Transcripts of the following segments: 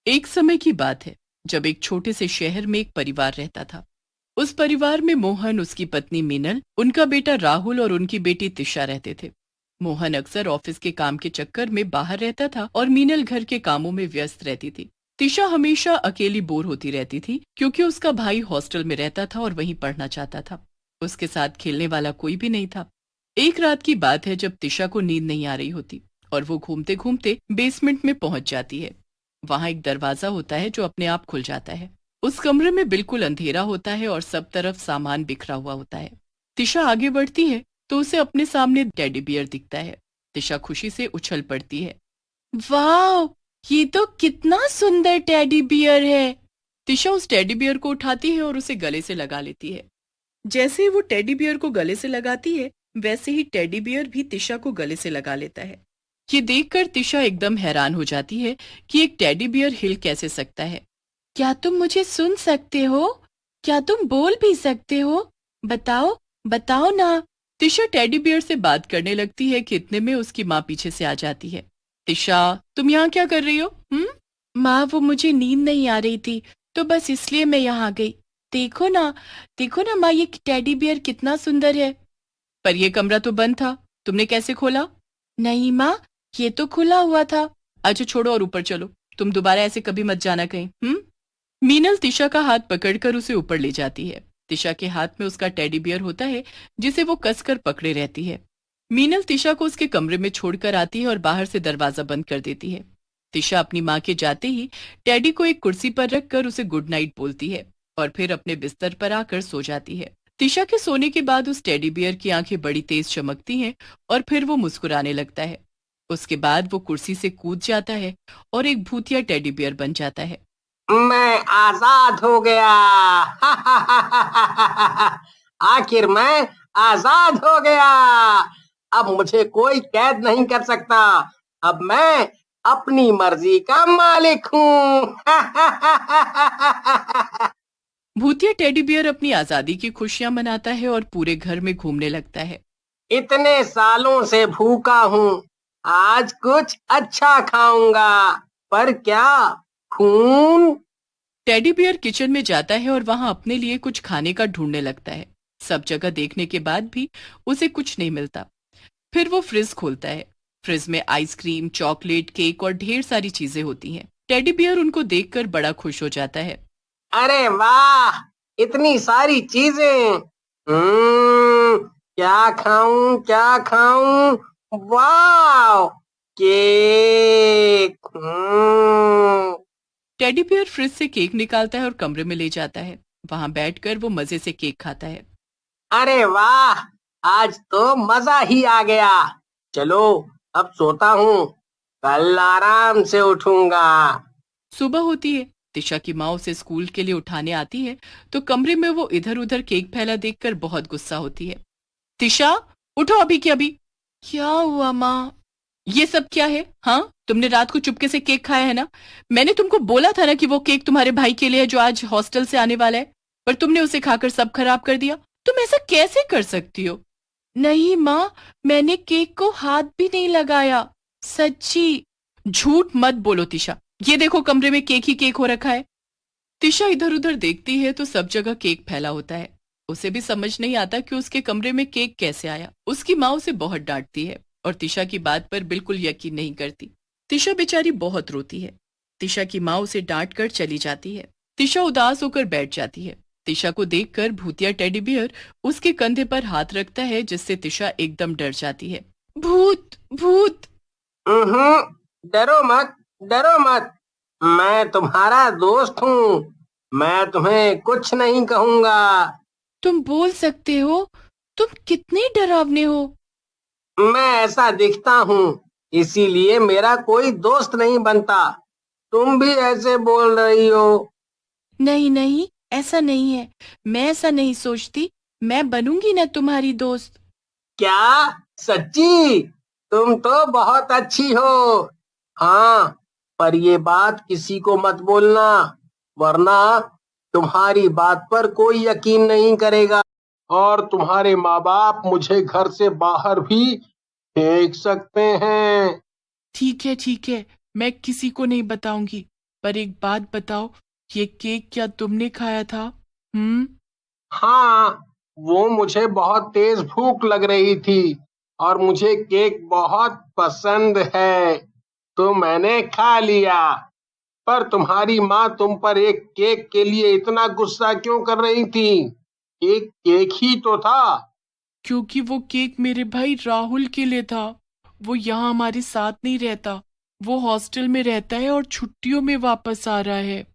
एक समय की बात है जब एक छोटे से शहर में एक परिवार रहता था। उस परिवार में मोहन, उसकी पत्नी मीनल, उनका बेटा राहुल और उनकी बेटी तिशा रहते थे। मोहन अक्सर ऑफिस के काम के चक्कर में बाहर रहता था और मीनल घर के कामों में व्यस्त रहती थी। तिशा हमेशा अकेली बोर होती रहती थी क्योंकि उसका भाई हॉस्टल में रहता था और वहीं पढ़ना चाहता था। उसके साथ खेलने वाला कोई भी नहीं था। एक रात की बात है जब तिशा को नींद नहीं आ रही होती और वो घूमते घूमते बेसमेंट में पहुंच जाती है। वहां एक दरवाजा होता है जो अपने आप खुल जाता है। उस कमरे में बिल्कुल अंधेरा होता है और सब तरफ सामान बिखरा हुआ होता है। तिशा आगे बढ़ती है तो उसे अपने सामने टेडी बियर दिखता है। तिशा खुशी से उछल पड़ती है। वाह, ये तो कितना सुंदर टेडी बियर है। तिशा उस टेडी बियर को उठाती है और उसे गले से लगा लेती है। जैसे ही वो टेडी बियर को गले से लगाती है, वैसे ही टेडी बियर भी तिशा को गले से लगा लेता है। ये देखकर तिशा एकदम हैरान हो जाती है कि एक टेडी बियर हिल कैसे सकता है। क्या तुम मुझे सुन सकते हो? क्या तुम बोल भी सकते हो? बताओ, बताओ ना। तिशा टेडी बियर से बात करने लगती है कि इतने में उसकी माँ पीछे से आ जाती है। तिशा, तुम यहाँ क्या कर रही हो? माँ, वो मुझे नींद नहीं आ रही थी तो बस इसलिए मैं यहाँ आ गई। देखो ना, देखो ना माँ, ये टेडी बियर कितना सुंदर है। पर यह कमरा तो बंद था, तुमने कैसे खोला? नहीं माँ, ये तो खुला हुआ था। अच्छा छोड़ो और ऊपर चलो, तुम दोबारा ऐसे कभी मत जाना कहीं। मीनल तिशा का हाथ पकड़कर उसे ऊपर ले जाती है। तिशा के हाथ में उसका टेडी बियर होता है जिसे वो कसकर पकड़े रहती है। मीनल तिशा को उसके कमरे में छोड़कर आती है और बाहर से दरवाजा बंद कर देती है। तिशा अपनी माँ के जाते ही टेडी को एक कुर्सी पर रखकर उसे गुड नाइट बोलती है और फिर अपने बिस्तर पर आकर सो जाती है। तिशा के सोने के बाद उस टेडी बियर की आंखें बड़ी तेज चमकती हैं और फिर वो मुस्कुराने लगता है। उसके बाद वो कुर्सी से कूद जाता है और एक भूतिया टेडी बियर बन जाता है। मैं आजाद हो गया। आखिर मैं आजाद हो गया। अब मुझे कोई कैद नहीं कर सकता। अब मैं अपनी मर्जी का मालिक हूँ। भूतिया टेडी बियर अपनी आजादी की खुशियां मनाता है और पूरे घर में घूमने लगता है। इतने सालों से भूखा हूँ, आज कुछ अच्छा खाऊंगा। पर क्या? खून? टेडी बियर किचन में जाता है और वहां अपने लिए कुछ खाने का ढूंढने लगता है। सब जगह देखने के बाद भी उसे कुछ नहीं मिलता। फिर वो फ्रिज खोलता है। फ्रिज में आइसक्रीम, चॉकलेट, केक और ढेर सारी चीजें होती हैं। टेडी बियर उनको देखकर बड़ा खुश हो जाता है। अरे वाह, इतनी सारी चीजें। क्या खाऊं, क्या खाऊं? वाह, केक। टेडी बियर फ्रिज से केक निकालता है और कमरे में ले जाता है। वहां बैठकर वो मजे से केक खाता है। अरे वाह, आज तो मजा ही आ गया। चलो, अब सोता हूँ, कल आराम से उठूंगा। सुबह होती है। तिशा की माँ उसे स्कूल के लिए उठाने आती है तो कमरे में वो इधर उधर केक फैला देखकर बहुत गुस्सा होती है। तिशा, उठो अभी की अभी। क्या हुआ माँ? ये सब क्या है? हाँ, तुमने रात को चुपके से केक खाया है ना? मैंने तुमको बोला था ना कि वो केक तुम्हारे भाई के लिए है जो आज हॉस्टल से आने वाला है, पर तुमने उसे खाकर सब खराब कर दिया। तुम ऐसा कैसे कर सकती हो? नहीं माँ, मैंने केक को हाथ भी नहीं लगाया, सच्ची। झूठ मत बोलो तिशा, ये देखो कमरे में केक ही केक हो रखा है। तिशा इधर उधर देखती है तो सब जगह केक फैला होता है। उसे भी समझ नहीं आता कि उसके कमरे में केक कैसे आया। उसकी माँ उसे बहुत डांटती है और तिशा की बात पर बिल्कुल यकीन नहीं करती। तिशा बेचारी बहुत रोती है। तिशा की माँ उसे डांट कर चली जाती है। तिशा उदास होकर बैठ जाती है। तिशा को देखकर भूतिया टेडी बियर उसके कंधे पर हाथ रखता है जिससे तिशा एकदम डर जाती है। भूत, भूत। डरो मत, डरो मत। मैं तुम्हारा दोस्त हूँ। मैं तुम्हें कुछ नहीं कहूंगा। तुम बोल सकते हो? तुम कितने डरावने हो। मैं ऐसा दिखता हूँ, इसीलिए मेरा कोई दोस्त नहीं बनता। तुम भी ऐसे बोल रही हो। नहीं नहीं, ऐसा नहीं है। मैं ऐसा नहीं सोचती। मैं बनूंगी ना तुम्हारी दोस्त। क्या? सच्ची? तुम तो बहुत अच्छी हो। हाँ, पर ये बात किसी को मत बोलना, वरना तुम्हारी बात पर कोई यकीन नहीं करेगा और तुम्हारे माँ बाप मुझे घर से बाहर भी फेंक सकते हैं। ठीक है, ठीक है, मैं किसी को नहीं बताऊंगी, पर एक बात बताओ, ये केक क्या तुमने खाया था? हाँ, वो मुझे बहुत तेज भूख लग रही थी और मुझे केक बहुत पसंद है, तो मैंने खा लिया। पर तुम्हारी माँ तुम पर एक केक के लिए इतना गुस्सा क्यों कर रही थी? एक केक ही तो था। क्योंकि वो केक मेरे भाई राहुल के लिए था। वो यहाँ हमारे साथ नहीं रहता, वो हॉस्टल में रहता है और छुट्टियों में वापस आ रहा है।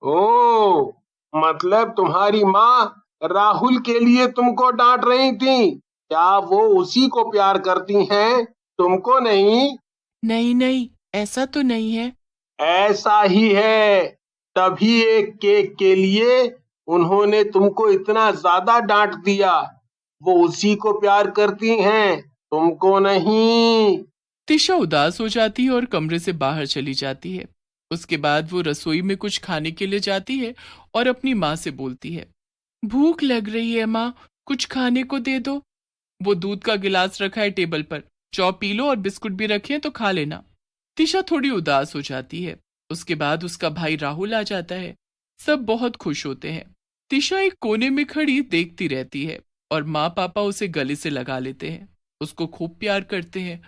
ओ, मतलब तुम्हारी माँ राहुल के लिए तुमको डांट रही थी? क्या वो उसी को प्यार करती हैं, तुमको नहीं? नहीं नहीं, ऐसा तो नहीं है। ऐसा ही है। तभी एक केक के लिए उन्होंने तुमको इतना ज्यादा डांट दिया। वो उसी को प्यार करती हैं, तुमको नहीं। तिशा उदास हो जाती है और कमरे से बाहर चली जाती है। उसके बाद वो रसोई में कुछ खाने के लिए जाती है और अपनी माँ से बोलती है, भूख लग रही है माँ, कुछ खाने को दे दो। वो दूध का गिलास रखा है टेबल पर, चाय पी लो और बिस्कुट भी रखे हैं तो खा लेना। तिशा थोड़ी उदास हो जाती है। उसके बाद उसका भाई राहुल आ जाता है। सब बहुत खुश होते हैं। तिशा एक कोने में खड़ी देखती रहती है और माँ पापा उसे गले से लगा लेते हैं, उसको खूब प्यार करते हैं।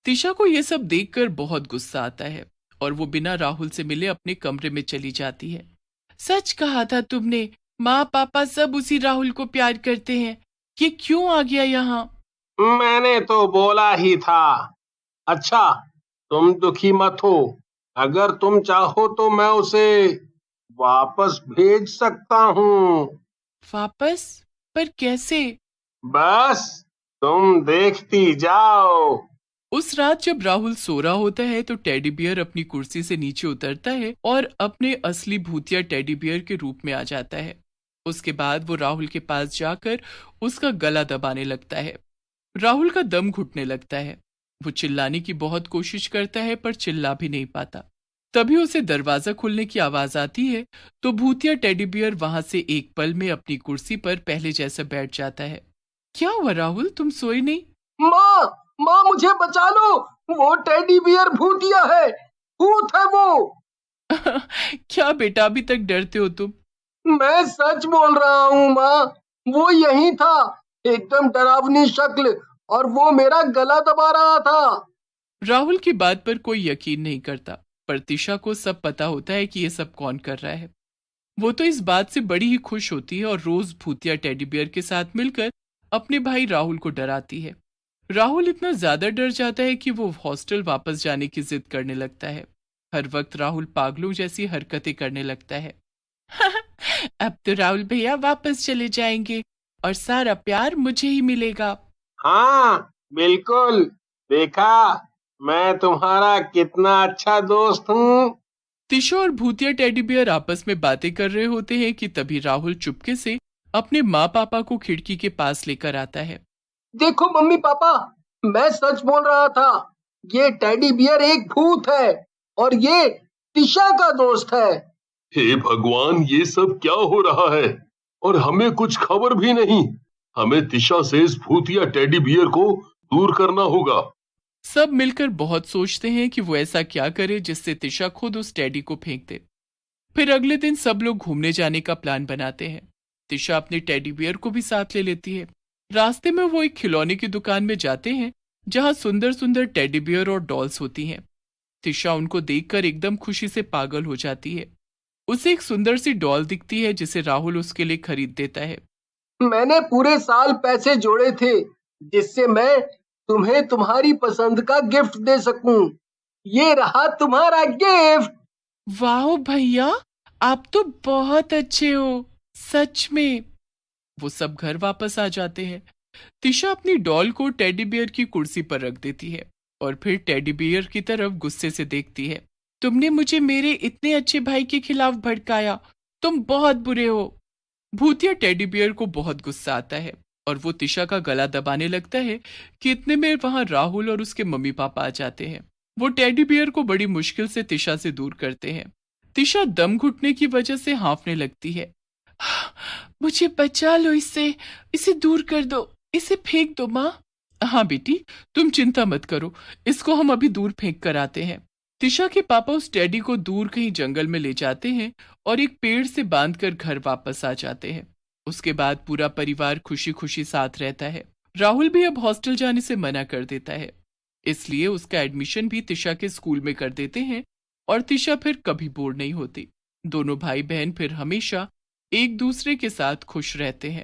तिशा को यह सब देखकर बहुत गुस्सा आता है और वो बिना राहुल से मिले अपने कमरे में चली जाती है। सच कहा था तुमने, माँ पापा सब उसी राहुल को प्यार करते हैं। ये क्यों आ गया यहाँ? मैंने तो बोला ही था। अच्छा, तुम दुखी मत हो। अगर तुम चाहो तो मैं उसे वापस भेज सकता हूँ। वापस? पर कैसे? बस तुम देखती जाओ। उस रात जब राहुल सो रहा होता है तो टेडी बियर अपनी कुर्सी से नीचे उतरता है और अपने असली भूतिया टेडी बियर के रूप में आ जाता है। उसके बाद वो राहुल के पास जाकर उसका गला दबाने लगता है। राहुल का दम घुटने लगता है। वो चिल्लाने की बहुत कोशिश करता है पर चिल्ला भी नहीं पाता। तभी उसे दरवाजा खुलने की आवाज आती है तो भूतिया टेडी बियर वहां से एक पल में अपनी कुर्सी पर पहले जैसा बैठ जाता है। क्या हुआ राहुल, तुम सोए नहीं? माँ, माँ मुझे बचा लो। वो टेडी बियर भूतिया है, भूत है वो। क्या बेटा, अभी तक डरते हो तुम? मैं सच बोल रहा हूँ माँ, वो यही था, एकदम डरावनी शक्ल, और वो मेरा गला दबा रहा था। राहुल की बात पर कोई यकीन नहीं करता, पर तिशा को सब पता होता है कि ये सब कौन कर रहा है। वो तो इस बात से बड़ी ही खुश होती है और रोज भूतिया टेडी बियर के साथ मिलकर अपने भाई राहुल को डराती है। राहुल इतना ज्यादा डर जाता है कि वो हॉस्टल वापस जाने की जिद करने लगता है। हर वक्त राहुल पागलों जैसी हरकतें करने लगता है। अब तो राहुल भैया वापस चले जाएंगे और सारा प्यार मुझे ही मिलेगा। हाँ, बिल्कुल। देखा, मैं तुम्हारा कितना अच्छा दोस्त हूँ। तिशा और भूतिया टेडी बियर आपस में बातें कर रहे होते हैं कि तभी राहुल चुपके से अपने माँ पापा को खिड़की के पास लेकर आता है। देखो मम्मी पापा, मैं सच बोल रहा था। ये टेडी बियर एक भूत है और ये तिशा का दोस्त है। हे भगवान, ये सब क्या हो रहा है? और हमें कुछ खबर भी नहीं। हमें तिशा से इस भूतिया टेडी बियर को दूर करना होगा। सब मिलकर बहुत सोचते हैं कि वो ऐसा क्या करे जिससे तिशा खुद उस टेडी को फेंक दे। फिर अगले दिन सब लोग घूमने जाने का प्लान बनाते हैं। तिशा अपने टेडी बियर को भी साथ ले लेती है। रास्ते में वो एक खिलौने की दुकान में जाते हैं जहां सुंदर सुंदर टेडी बियर और डॉल्स होती हैं। तिशा उनको देखकर एकदम खुशी से पागल हो जाती है। उसे एक सुंदर सी डॉल दिखती है जिसे राहुल उसके लिए खरीद देता है। मैंने पूरे साल पैसे जोड़े थे जिससे मैं तुम्हें तुम्हारी पसंद का गिफ्ट दे सकूं। ये रहा तुम्हारा गिफ्ट। वाह भैया, आप तो बहुत अच्छे हो, सच में। वो सब घर वापस आ जाते हैं। तिशा अपनी डॉल को टेडी बियर की कुर्सी पर रख देती है और फिर टेडी बियर की तरफ गुस्से से देखती है। तुमने मुझे मेरे इतने अच्छे भाई के खिलाफ भड़काया, तुम बहुत बुरे हो। भूतिया टेडी बियर को बहुत गुस्सा आता है और वो तिशा का गला दबाने लगता है कि इतने में वहां राहुल और उसके मम्मी पापा आ जाते हैं। वो टेडी बियर को बड़ी मुश्किल से तिशा से दूर करते हैं। तिशा दम घुटने की वजह से हांफने लगती है। मुझे बचा लो इससे, इसे दूर कर दो, इसे फेंक दो माँ। हाँ बेटी, तुम चिंता मत करो, इसको हम अभी दूर फेंक कर आते हैं। तिशा के पापा उस टेडी को दूर कहीं जंगल में ले जाते हैं और एक पेड़ से बांधकर घर वापस आ जाते हैं। उसके बाद पूरा परिवार खुशी खुशी साथ रहता है। राहुल भी अब हॉस्टल जाने से मना कर देता है, इसलिए उसका एडमिशन भी तिशा के स्कूल में कर देते हैं और तिशा फिर कभी बोर नहीं होती। दोनों भाई बहन फिर हमेशा एक दूसरे के साथ खुश रहते हैं।